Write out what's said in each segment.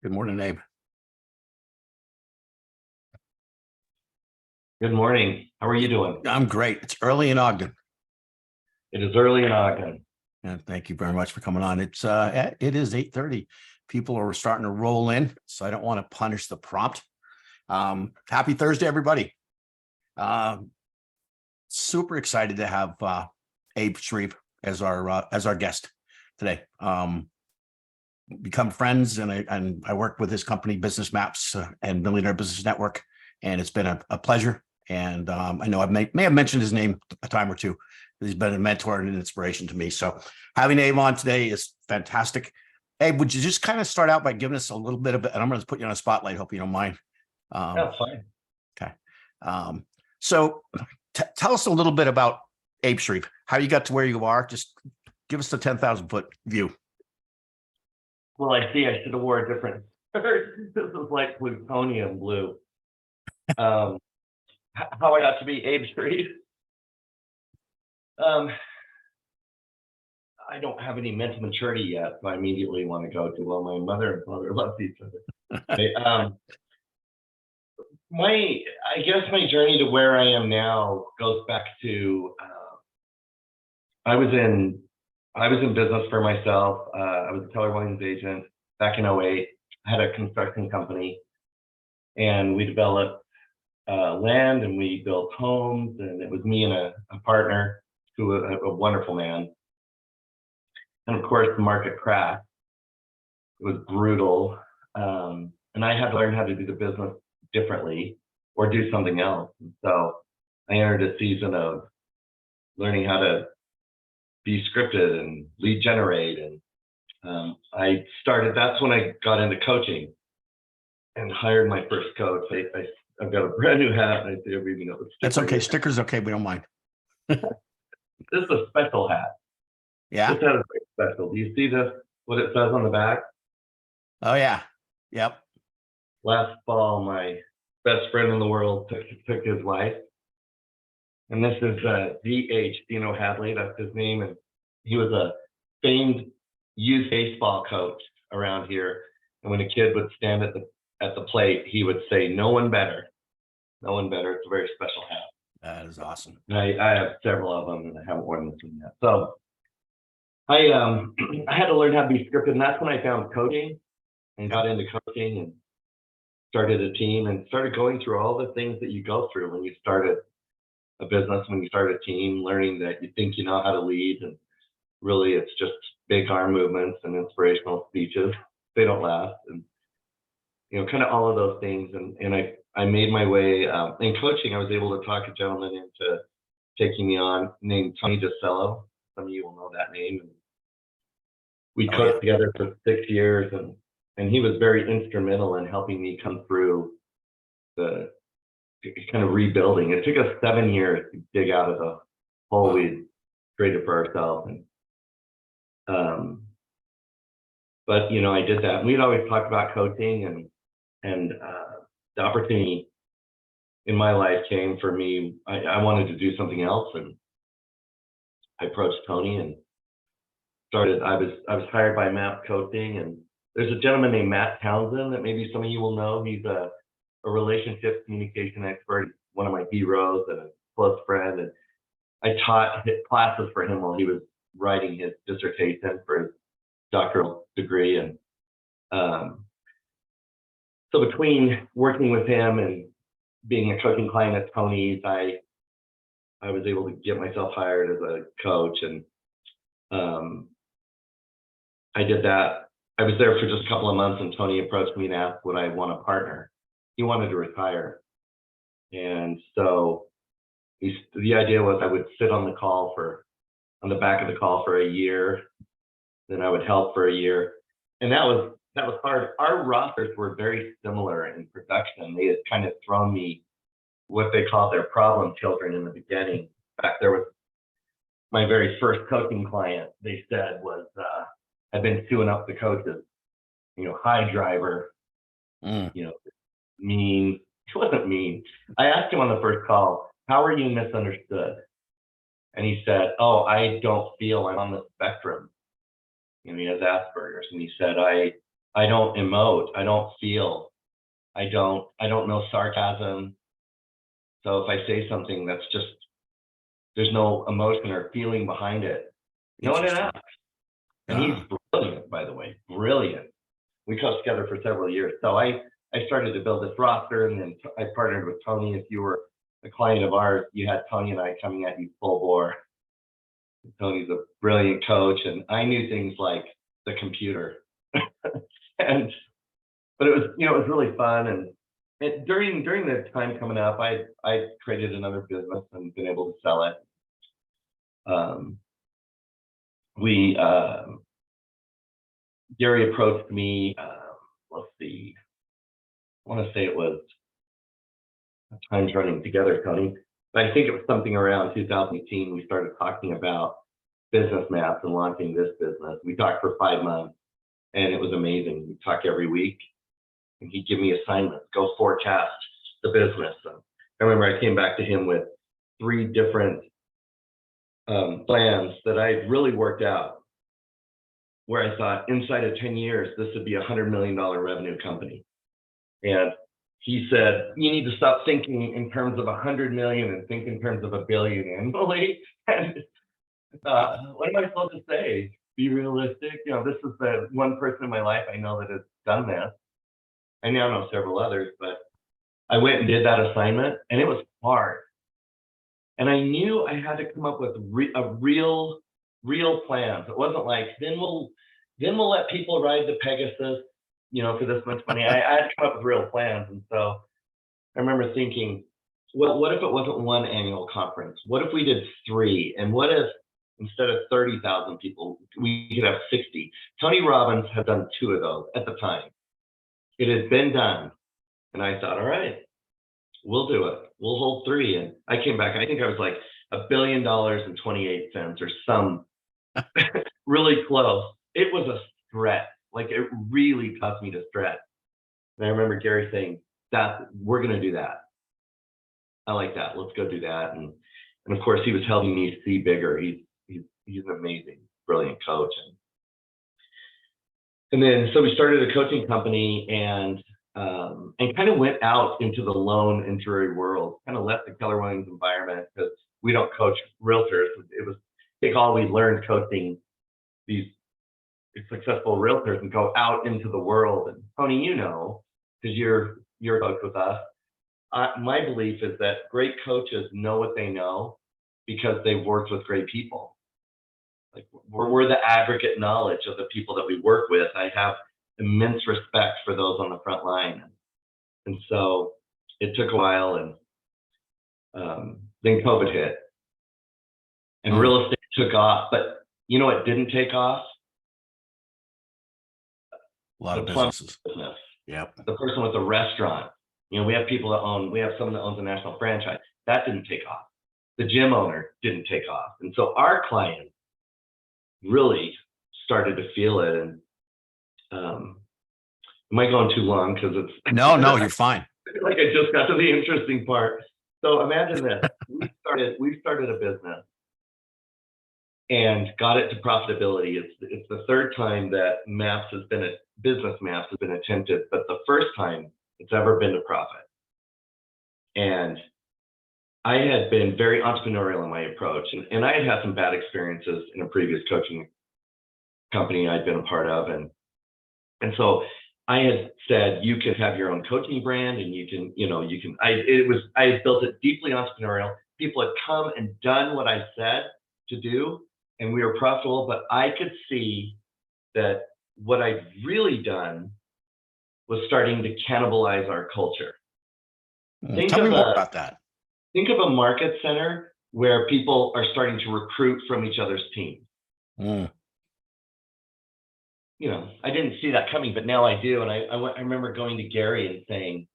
Good morning, Abe. Good morning. How are you doing? I'm great. It's early in Ogden. It is early in Ogden. And thank you very much for coming on. It is 8:30. People are starting to roll in, so I don't want to punish the prompt. Happy Thursday, everybody. Super excited to have Abe Shreve as our guest today. Become friends, and I work with his company, Business Maps and Millionaire Business Network, and it's been a pleasure. And I know I may have mentioned his name a time or two. He's been a mentor and an inspiration to me. So having Abe on today is fantastic. Abe, would you just kind of start out by giving us a little bit of it? And I'm going to put you on a spotlight. Hope you don't mind. That's fine. Okay. So tell us a little bit about Abe Shreve, how you got to where you are. Just give us the 10,000-foot view. Well, I see I should have wore a different shirt. This is like plutonium blue. How I got to be Abe Shreve. I don't have any mental maturity yet, so I immediately want to go to, well, my mother and father loved each other. Okay, I guess my journey to where I am now goes back to I was in business for myself. I was a Keller Williams agent back in '08. I had a construction company, and we developed land, and we built homes, and it was me and a partner who was a wonderful man. And of course, the market crashed. It was brutal, and I had to learn how to do the business differently or do something else. And so I entered a season of learning how to be scripted and lead generate. And that's when I got into coaching and hired my first coach. I've got a brand new hat. I say every minute. That's okay. Sticker's okay. We don't mind. This is a special hat. Yeah. This hat is very special. Do you see this? What it says on the back? Oh yeah. Yep. Last fall, my best friend in the world took his wife. And this is D.H. Dino Hadley, that's his name. And he was a famed youth baseball coach around here. And when a kid would stand at the plate, he would say, "No one better. No one better." It's a very special hat. That is awesome. I have several of them, and I haven't worn this one yet. So I had to learn how to be scripted, and that's when I found coaching and got into coaching and started a team and started going through all the things that you go through when you start a business, when you start a team, learning that you think you know how to lead, and really it's just big arm movements and inspirational speeches. They don't last, and kind of all of those things. And I made my way in coaching. I was able to talk a gentleman into taking me on named Tony DeCello. Some of you will know that name. And we coached together for 6 years, and he was very instrumental in helping me come through the kind of rebuilding. It took us 7 years to dig out of the hole we created for ourselves. And but I did that. We'd always talked about coaching, and the opportunity in my life came for me. I wanted to do something else, and I approached Tony and started. I was hired by Map Coaching, and there's a gentleman named Matt Townsend that maybe some of you will know. He's a relationship communication expert, one of my heroes and a close friend. And I taught classes for him while he was writing his dissertation for his doctoral degree. And so between working with him and being a coaching client at Tony's, I was able to get myself hired as a coach. And I did that. I was there for just a couple of months, and Tony approached me and asked would I want to partner. He wanted to retire. And so the idea was I would sit on the back of the call for a year, then I would help for a year. And that was hard. Our rosters were very similar in production. They had kind of thrown me what they called their problem children in the beginning. In fact, there was my very first coaching client, they said had been suing up the coaches, high driver, mean. He wasn't mean. I asked him on the first call, "How are you misunderstood?" And he said, "Oh, I don't feel I'm on the spectrum." He has Asperger's. And he said, I I don't emote. I don't feel. I don't know sarcasm. So if I say something that's just, there's no emotion or feeling behind it, no one Interesting. asks. And he's brilliant, by the way, brilliant. We coached together for several years. So I started to build this roster, and then I partnered with Tony. If you were a client of ours, you had Tony and I coming at you full bore. Tony's a brilliant coach, and I knew things like the computer. and but it was, it was really fun. And during the time coming up, I created another business and been able to sell it. We Gary approached me. Let's see, I want to say it was, time's running together, Tony, but I think it was something around 2018. We started talking about business maps and launching this business. We talked for 5 months, and it was amazing. We talked every week, and he'd give me assignments, go forecast the business. So I remember I came back to him with 3 different plans that I really worked out, where I thought inside of 10 years, this would be a $100 million revenue company. And he said, you need to stop thinking in terms of 100 million and think in terms of $1 billion annually. And what am I supposed to say? Be realistic. This is the one person in my life I know that has done this. I now know several others, but I went and did that assignment, and it was hard. And I knew I had to come up with a real plans. It wasn't like, then we'll let people ride the Pegasus, for this much money. I had to come up with real plans. And so I remember thinking, well, what if it wasn't 1 annual conference? What if we did 3? And what if instead of 30,000 people, we could have 60? Tony Robbins had done 2 of those at the time. It had been done. And I thought, all right, we'll do it. We'll hold 3. And I came back, I think I was like $1 billion and 28 cents or some really close. It was a stretch. Like, it really caused me to stretch. And I remember Gary saying, that we're going to do that. I like that. Let's go do that. And of course, he was helping me see bigger. He's an amazing, brilliant coach. And then, so we started a coaching company, and kind of went out into the loan injury world, kind of left the Keller Williams environment, because we don't coach realtors. It was take all we learned coaching these successful realtors and go out into the world. And Tony, because you're a coach with us, my belief is that great coaches know what they know because they've worked with great people. Like, we're the aggregate knowledge of the people that we work with. I have immense respect for those on the front line. And so it took a while, and then COVID hit, and real estate took off. But it didn't take off? A lot of businesses. Business. Yep. The person with the restaurant. We have someone that owns a national franchise. That didn't take off. The gym owner didn't take off. And so our clients really started to feel it. And am I going too long? Because it's No, you're fine. Like, I just got to the interesting part. So imagine this: we started a business and got it to profitability. It's the 3rd time that business maps has been attempted, but the first time it's ever been to profit. And I had been very entrepreneurial in my approach, and I had some bad experiences in a previous coaching company I'd been a part of, and so I had said, you could have your own coaching brand, and I had built it deeply entrepreneurial. People had come and done what I said to do, and we were profitable, but I could see that what I'd really done was starting to cannibalize our culture. Tell me more about that. Think of a market center where people are starting to recruit from each other's teams. I didn't see that coming, but now I do. And I remember going to Gary and saying,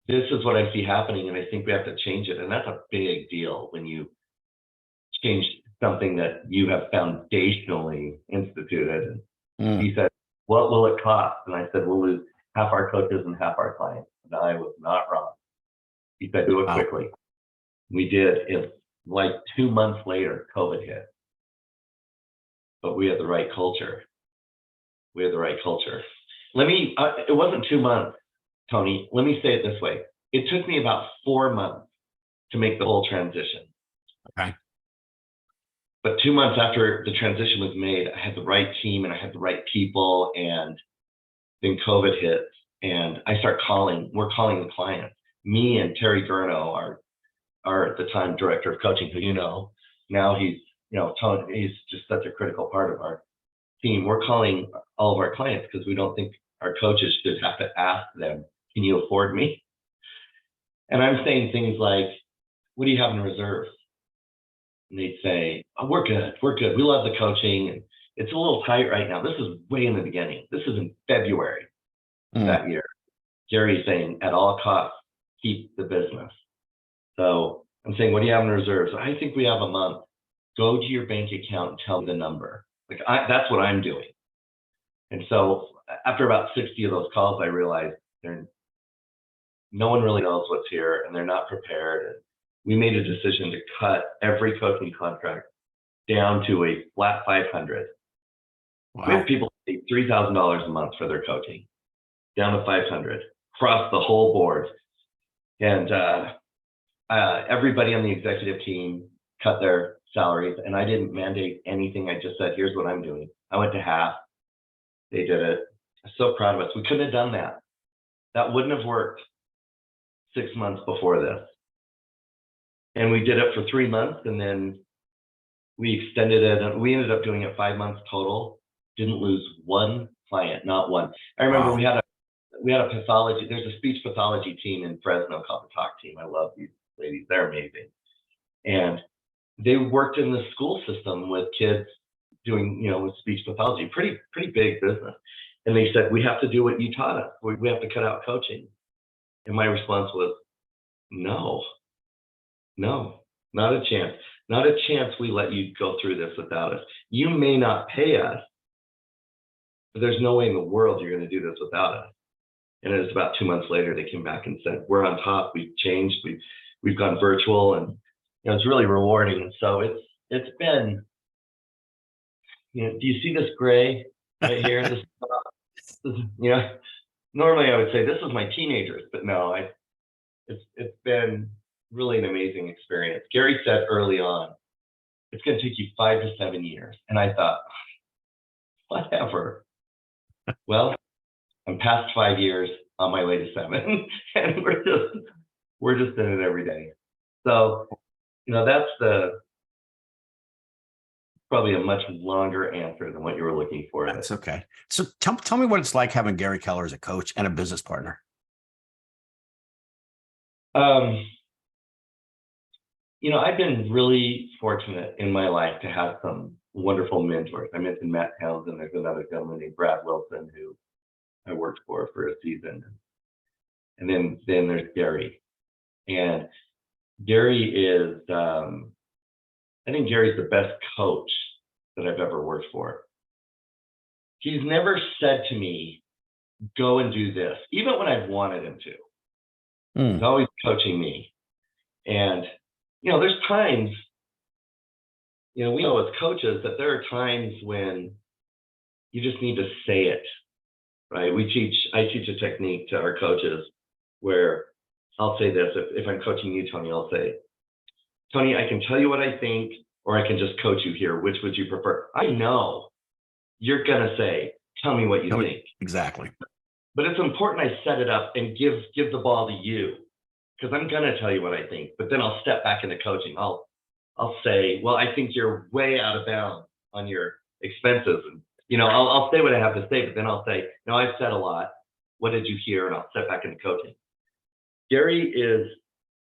this is what I see happening, and I think we have to change it. And that's a big deal when you change something that you have foundationally instituted. And he said, what will it cost? And I said, we'll lose half our coaches and half our clients. And I was not wrong. He said, do it quickly. We did. It's like 2 months later, COVID hit. But we had the right culture. We have the right culture. It wasn't 2 months, Tony. Let me say it this way. It took me about 4 months to make the whole transition. Okay. But 2 months after the transition was made, I had the right team and I had the right people, and then COVID hit, and we're calling the clients. Me and Terry Gurno, our at the time director of coaching, who now he's Tony, he's just such a critical part of our team. We're calling all of our clients because we don't think our coaches should have to ask them, "Can you afford me?" And I'm saying things like, "What do you have in reserve?" And they'd say, "Oh, we're good. We love the coaching. And it's a little tight right now." This is way in the beginning. This is in February that year. Gary's saying, "At all costs, keep the business." So I'm saying, "What do you have in reserve?" So I think we have a month. Go to your bank account and tell me the number. That's what I'm doing. And so after about 60 of those calls, I realized no one really knows what's here and they're not prepared. And we made a decision to cut every coaching contract down to a flat 500. Wow. We have people pay $3,000 a month for their coaching, down to 500 across the whole board. And everybody on the executive team cut their salaries, and I didn't mandate anything. I just said, "Here's what I'm doing." I went to half. They did it. I'm so proud of us. We couldn't have done that. That wouldn't have worked 6 months before this. And we did it for 3 months, and then we extended it, and we ended up doing it 5 months total. Didn't lose one client, not one. I remember we had a pathology. There's a speech pathology team in Fresno called the Talk Team. I love these ladies. They're amazing. And they worked in the school system with kids doing, with speech pathology, pretty big business. And they said, "We have to do what you taught us. We have to cut out coaching." And my response was, no, not a chance. Not a chance we let you go through this without us. You may not pay us, but there's no way in the world you're going to do this without us. And it was about 2 months later, they came back and said, "We're on top. We've changed. We've gone virtual." And it's really rewarding. And so it's been, do you see this gray right here? This, normally I would say this is my teenagers, but no, it's been really an amazing experience. Gary said early on, "It's going to take you 5 to 7 years." And I thought, whatever. Well, I'm past 5 years, on my way to 7, and we're just in it every day. So, that's probably a much longer answer than what you were looking for. That's okay. So tell me what it's like having Gary Keller as a coach and a business partner. I've been really fortunate in my life to have some wonderful mentors. I mentioned Matt Townsend. There's another gentleman named Brad Wilson who I worked for a season. And then there's Gary. And Gary is, I think Gary's the best coach that I've ever worked for. He's never said to me, "Go and do this," even when I've wanted him to. He's always coaching me. And, there's times, we know as coaches that there are times when you just need to say it, right? I teach a technique to our coaches where I'll say this. If I'm coaching you, Tony, I'll say, "Tony, I can tell you what I think, or I can just coach you here. Which would you prefer?" I know you're going to say, "Tell me what you think." Exactly. But it's important I set it up and give the ball to you, because I'm going to tell you what I think. But then I'll step back into coaching. I'll say, "Well, I think you're way out of bounds on your expenses." And, I'll say what I have to say, but then I'll say, "No, I've said a lot. What did you hear?" And I'll step back into coaching. Gary is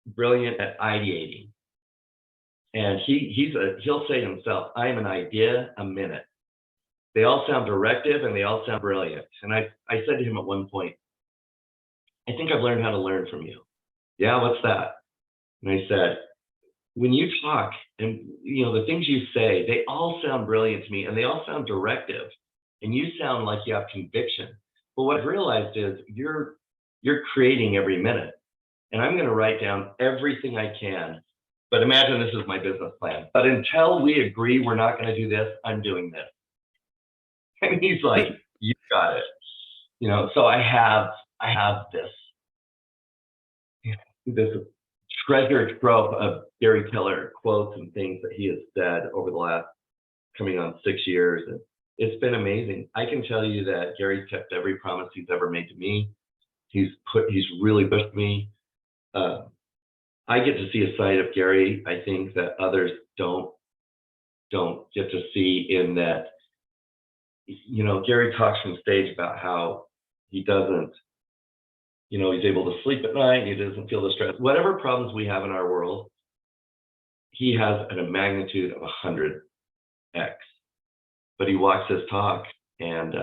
brilliant at ideating. And he'll say to himself, "I am an idea a minute." They all sound directive and they all sound brilliant. And I said to him at one point, "I think I've learned how to learn from you." "Yeah, what's that?" And I said, "When you talk and the things you say, they all sound brilliant to me and they all sound directive. And you sound like you have conviction. But what I've realized is you're creating every minute. And I'm going to write down everything I can. But imagine this is my business plan. But until we agree we're not going to do this, I'm doing this." And he's like, "You got it. So I have this treasure trove of Gary Keller quotes and things that he has said over the last coming on 6 years. And it's been amazing. I can tell you that Gary's kept every promise he's ever made to me. He's really pushed me. I get to see a side of Gary, I think, that others don't get to see, in that, Gary talks from stage about how he doesn't, he's able to sleep at night, he doesn't feel the stress. Whatever problems we have in our world, he has at a magnitude of 100x. But he walks his talk, and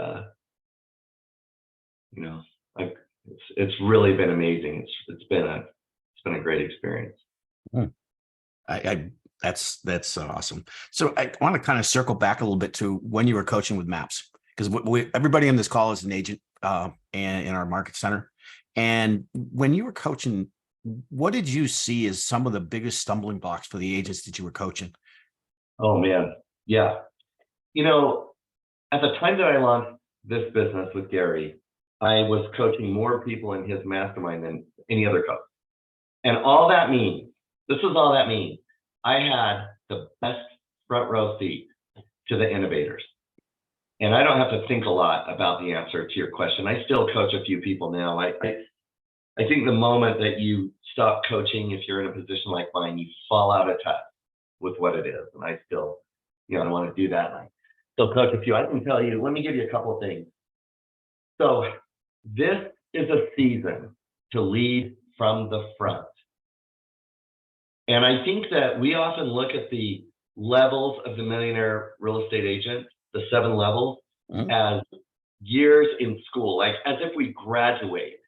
it's really been amazing. It's been a great experience. That's awesome. So I want to kind of circle back a little bit to when you were coaching with MAPS, because everybody on this call is an agent and in our market center. And when you were coaching, what did you see as some of the biggest stumbling blocks for the agents that you were coaching? Oh man, yeah. At the time that I launched this business with Gary, I was coaching more people in his mastermind than any other coach. And all that means, this is all that means, I had the best front row seat to the innovators. And I don't have to think a lot about the answer to your question. I still coach a few people now. I think the moment that you stop coaching, if you're in a position like mine, you fall out of touch with what it is. And I still, I want to do that. And I still coach a few. I can tell you, let me give you a couple of things. So this is a season to lead from the front. And I think that we often look at the levels of the millionaire real estate agent, the 7 levels, as years in school, like as if we graduate.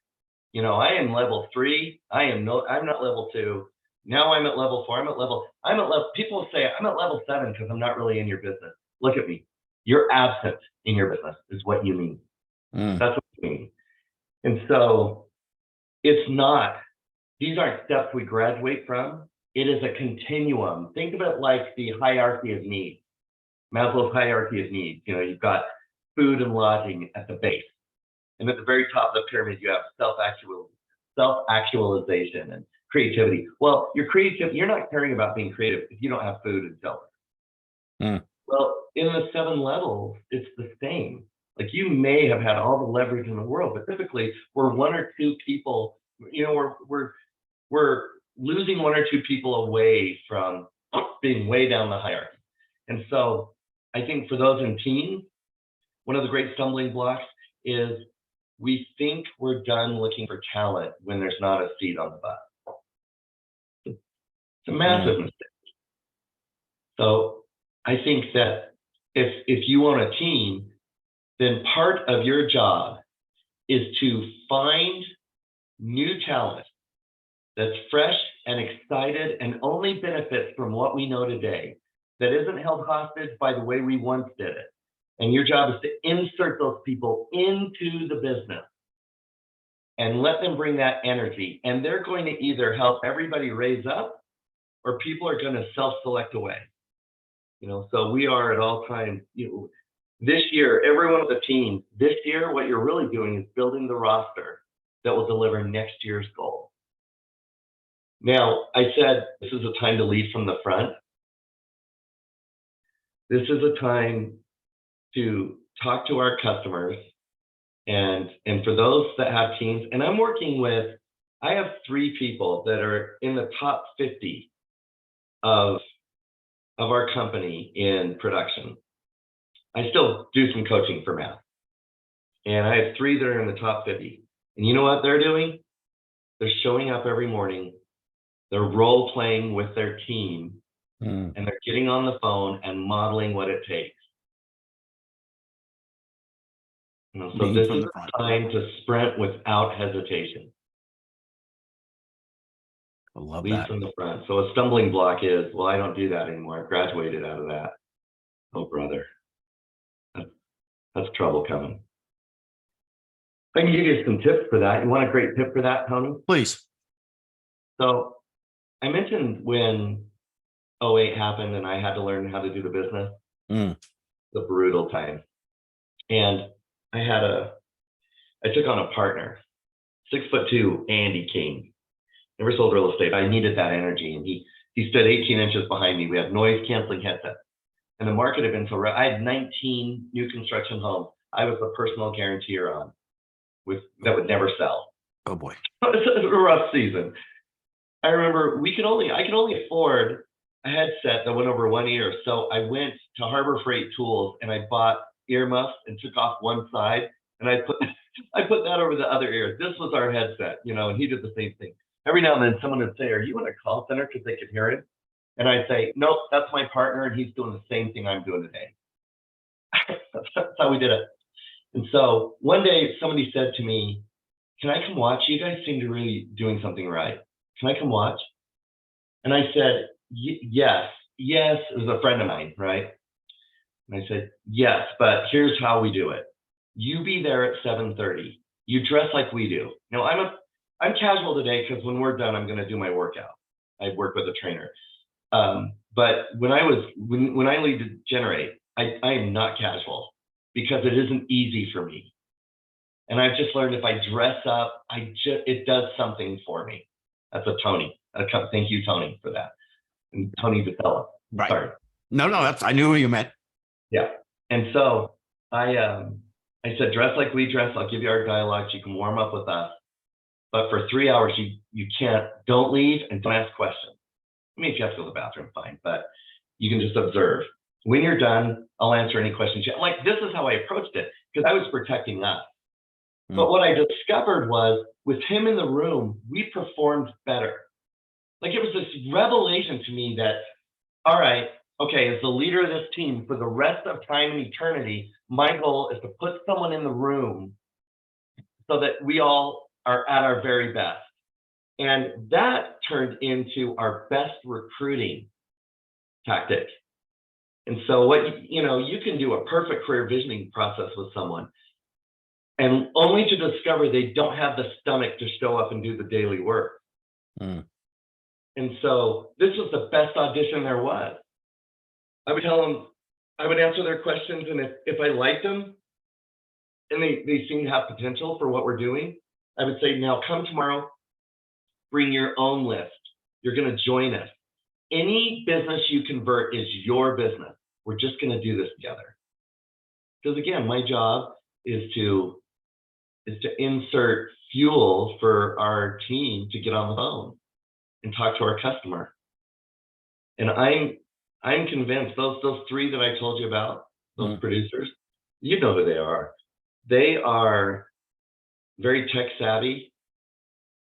I am level 3. I'm not level 2. Now I'm at level 4. People say I'm at level 7 because I'm not really in your business. Look at me. You're absent in your business is what you mean. That's what you mean. And so these aren't steps we graduate from. It is a continuum. Think of it like the hierarchy of needs, Maslow's hierarchy of needs. You've got food and lodging at the base. And at the very top of the pyramid, you have self-actualization and creativity. Well, you're not caring about being creative if you don't have food and shelter. Well, in the 7 levels, it's the same. Like, you may have had all the leverage in the world, but typically we're 1 or 2 people, we're losing 1 or 2 people away from being way down the hierarchy. And so I think for those in teams, one of the great stumbling blocks is we think we're done looking for talent when there's not a seat on the bus. It's a massive mistake. So I think that if you own a team, then part of your job is to find new talent that's fresh and excited and only benefits from what we know today, that isn't held hostage by the way we once did it. And your job is to insert those people into the business and let them bring that energy. And they're going to either help everybody raise up, or people are going to self-select away. So we are at all times, this year, every one of the teams, this year, what you're really doing is building the roster that will deliver next year's goal. Now, I said this is a time to lead from the front. This is a time to talk to our customers, and for those that have teams, and I have 3 people that are in the top 50 of our company in production. I still do some coaching for math, and I have 3 that are in the top 50. And you know what they're doing? They're showing up every morning. They're role playing with their team, and they're getting on the phone and modeling what it takes. So this is a time to sprint without hesitation. I love Lead that. from the front. So a stumbling block is, well, I don't do that anymore. I graduated out of that. Oh, brother. That's trouble coming. I can give you some tips for that. You want a great tip for that, Tony? Please. So I mentioned when 2008 happened and I had to learn how to do the business. The brutal time. And I took on a partner, 6'2", Andy King. Never sold real estate. I needed that energy, and he stood 18 inches behind me. We had noise canceling headsets, and the market had been so rough. I had 19 new construction homes. I was the personal guarantor on that would never sell. Oh boy. It was a rough season. I remember I could only afford a headset that went over one ear. So I went to Harbor Freight Tools and I bought earmuffs and took off one side, and I put that over the other ear. This was our headset, and he did the same thing. Every now and then someone would say, "Are you in a call center?" Because they could hear it. And I'd say, "Nope, that's my partner, and he's doing the same thing I'm doing today." That's how we did it. And so one day somebody said to me, "Can I come watch? You guys seem to really doing something right. Can I come watch?" And I said, yes. It was a friend of mine, right? And I said, "Yes, but here's how we do it. You be there at 7:30. You dress like we do." Now I'm casual today because when we're done, I'm going to do my workout. I work with a trainer. But when I lead to Generate, I am not casual because it isn't easy for me. And I've just learned if I dress up, it does something for me. That's a Tony. Thank you, Tony, for that. And Tony Vitella. Right. Sorry. No, I knew who you meant. Yeah. And so I said, dress like we dress. I'll give you our dialogue. You can warm up with us. But for 3 hours, you don't leave and don't ask questions. I mean, if you have to go to the bathroom, fine. But you can just observe. When you're done, I'll answer any questions. Like, this is how I approached it because I was protecting us. But what I discovered was with him in the room, we performed better. Like, it was this revelation to me that, all right, okay, as the leader of this team for the rest of time and eternity, my goal is to put someone in the room so that we all are at our very best. And that turned into our best recruiting tactic. And so you can do a perfect career visioning process with someone and only to discover they don't have the stomach to show up and do the daily work. And so this was the best audition there was. I would tell them, I would answer their questions, and if I liked them and they seemed to have potential for what we're doing, I would say, "Now come tomorrow, bring your own list. You're going to join us. Any business you convert is your business. We're just going to do this together." Because again, my job is to insert fuel for our team to get on the phone and talk to our customer. And I'm convinced those three that I told you about, those producers, you know who they are. They are very tech savvy.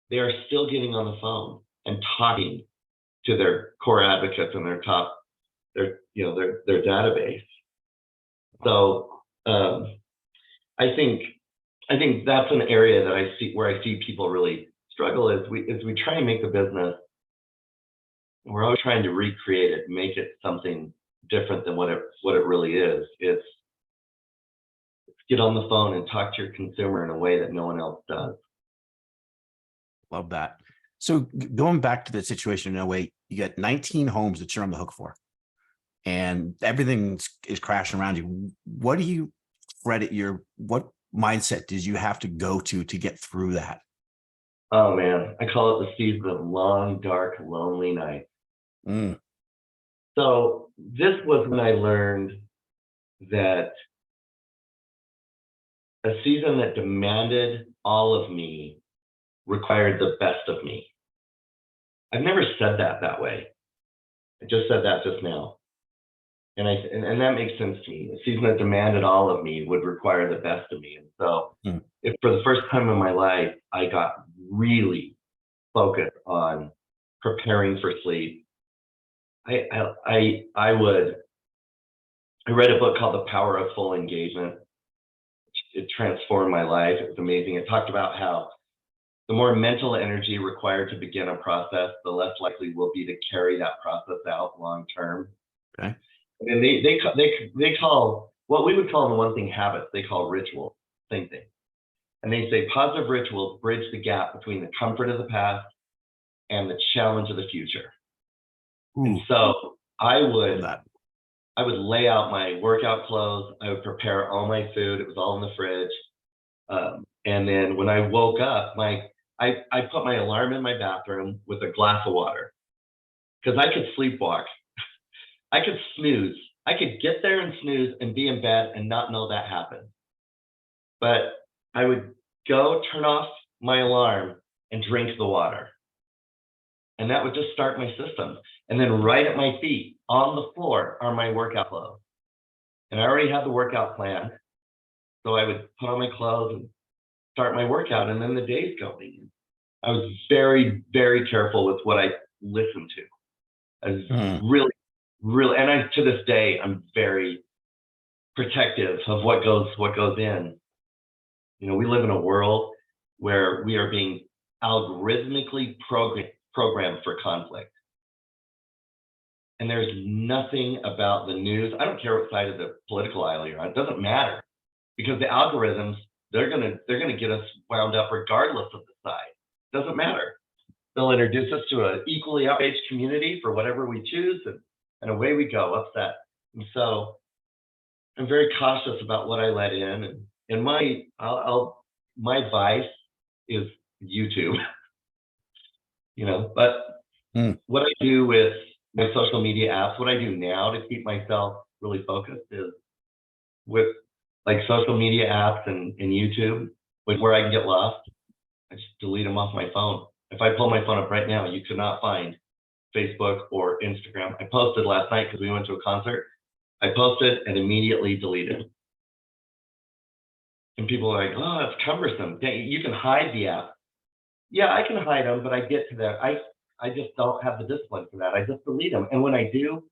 They are still getting on the phone and talking to their core advocates and their database. So I think that's an area that I see people really struggle as we try and make the business. We're always trying to recreate it, make it something different than what it really is. It's get on the phone and talk to your consumer in a way that no one else does. Love that. So going back to the situation in 08, you got 19 homes that you're on the hook for, and everything is crashing around you. What do you credit what mindset did you have to go to get through that? Oh man, I call it the season of long, dark, lonely nights. So this was when I learned that a season that demanded all of me required the best of me. I've never said that way. I just said that just now. And that makes sense to me. A season that demanded all of me would require the best of me. And so if for the first time in my life, I got really focused on preparing for sleep, I read a book called The Power of Full Engagement. It transformed my life. It was amazing. It talked about how the more mental energy required to begin a process, the less likely we'll be to carry that process out long term. Okay. And they call what we would call in the one thing habits, they call rituals, same thing. And they say positive rituals bridge the gap between the comfort of the past and the challenge of the future. And so I would I would lay out my workout clothes. I would prepare all my food. It was all in the fridge. And then when I woke up, I put my alarm in my bathroom with a glass of water because I could sleepwalk. I could snooze. I could get there and snooze and be in bed and not know that happened. But I would go turn off my alarm and drink the water. And that would just start my system. And then right at my feet on the floor are my workout clothes. And I already had the workout planned. So I would put on my clothes and start my workout, and then the day's going. I was very, very careful with what I listened to. I was really, and to this day, I'm very protective of what goes in. You know, we live in a world where we are being algorithmically programmed for conflict. And there's nothing about the news. I don't care what side of the political aisle you're on. It doesn't matter, because the algorithms, they're gonna get us wound up regardless of the side. Doesn't matter. They'll introduce us to an equally outraged community for whatever we choose, and away we go, upset. And so I'm very cautious about what I let in, and my vice is YouTube. You know, but what I do with my social media apps, what I do now to keep myself really focused is with like social media apps and YouTube, where I can get lost, I just delete them off my phone. If I pull my phone up right now, you could not find Facebook or Instagram. I posted last night because we went to a concert. I posted and immediately deleted. And people are like, oh, it's cumbersome. You can hide the app. Yeah, I can hide them, but I get to that. I just don't have the discipline for that. I just delete them. And when I do,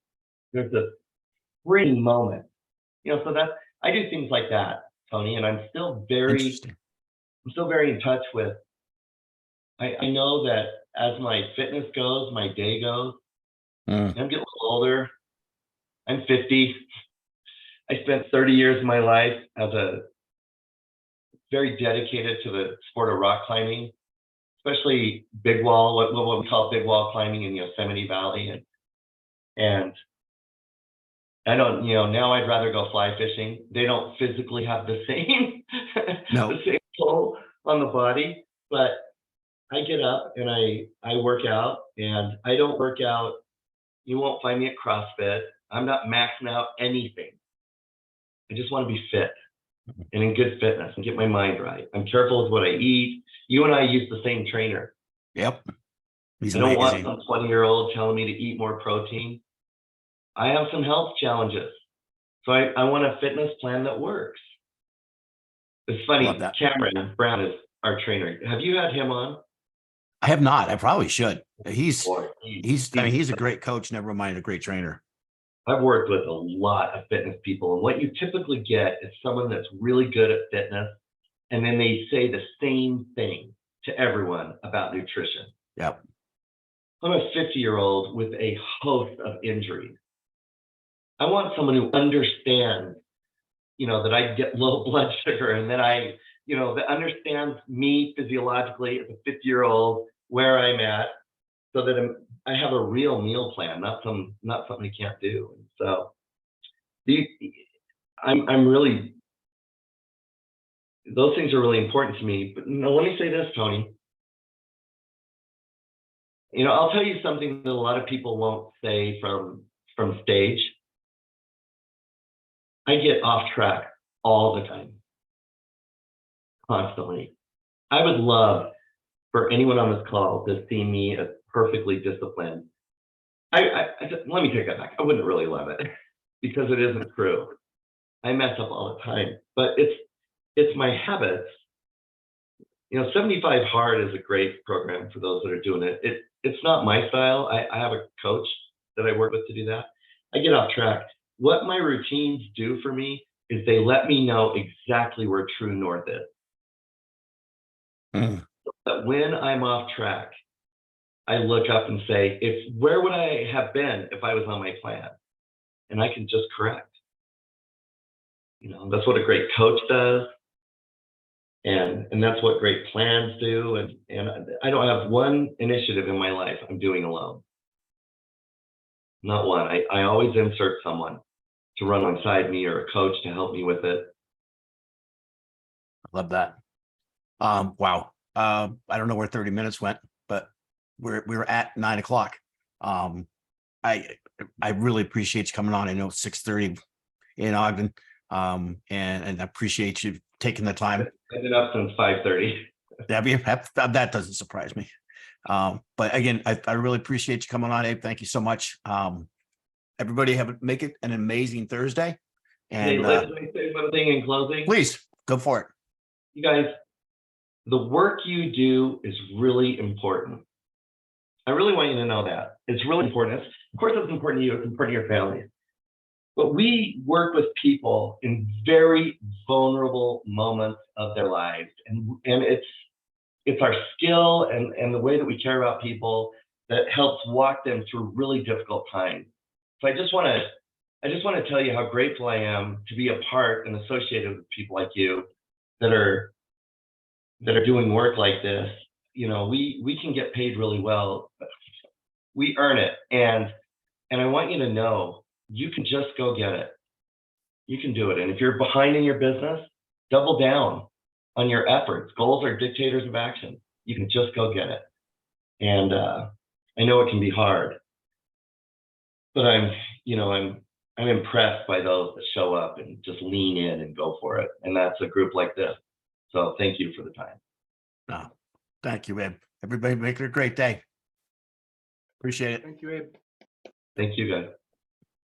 there's this freeing moment. You know, so I do things like that, Tony, and I'm still very in touch with, I know that as my fitness goes, my day goes, I'm getting a little older. I'm 50. I spent 30 years of my life as a very dedicated to the sport of rock climbing, especially big wall, what we call big wall climbing in Yosemite Valley. And I don't, now I'd rather go fly fishing. They don't physically have the same, the same pull on the body, but I get up and I work out, and I don't work out. You won't find me at CrossFit. I'm not maxing out anything. I just want to be fit and in good fitness and get my mind right. I'm careful with what I eat. You and I use the same trainer. Yep. He's I don't amazing. want some 20-year-old telling me to eat more protein. I have some health challenges. So I want a fitness plan that works. It's funny, Cameron Brown is our trainer. Have you had him on? I have not. I probably should. He's a great coach, never mind a great trainer. I've worked with a lot of fitness people, and what you typically get is someone that's really good at fitness, and then they say the same thing to everyone about nutrition. Yep. I'm a 50-year-old with a host of injuries. I want someone who understands, that I get low blood sugar, and that that understands me physiologically as a 50-year-old, where I'm at, so that I have a real meal plan, not something I can't do. And so I'm really, those things are really important to me. But let me say this, Tony. I'll tell you something that a lot of people won't say from stage. I get off track all the time, constantly. I would love for anyone on this call to see me as perfectly disciplined. Let me take that back. I wouldn't really love it, because it isn't true. I mess up all the time, but it's my habits. 75 Hard is a great program for those that are doing it. It's not my style. I have a coach that I work with to do that. I get off track. What my routines do for me is they let me know exactly where true north is. But when I'm off track, I look up and say, where would I have been if I was on my plan? And I can just correct. That's what a great coach does. And that's what great plans do. And I don't have one initiative in my life I'm doing alone. Not one. I always insert someone. to run alongside me or a coach to help me with it. I love that. Wow. I don't know where 30 minutes went, but we're at 9 o'clock. I really appreciate you coming on. I know it's 6:30 in Ogden. And I appreciate you taking the time. I've been up since 5:30. That doesn't surprise me. But again, I really appreciate you coming on, Abe. Thank you so much. Everybody make it an amazing Thursday. Hey, And let me say one thing in closing. please go for it. You guys, the work you do is really important. I really want you to know that. It's really important. Of course, it's important to you. It's important to your family. But we work with people in very vulnerable moments of their lives. And it's our skill and the way that we care about people that helps walk them through really difficult times. So I just want to tell you how grateful I am to be a part and associated with people like you that are doing work like this. You know, we can get paid really well. We earn it. And I want you to know you can just go get it. You can do it. And if you're behind in your business, double down on your efforts. Goals are dictators of action. You can just go get it. And I know it can be hard, but I'm impressed by those that show up and just lean in and go for it. And that's a group like this. So thank you for the time. No, thank you, Abe. Everybody make it a great day. Appreciate it. Thank you, Abe. Thank you, guys.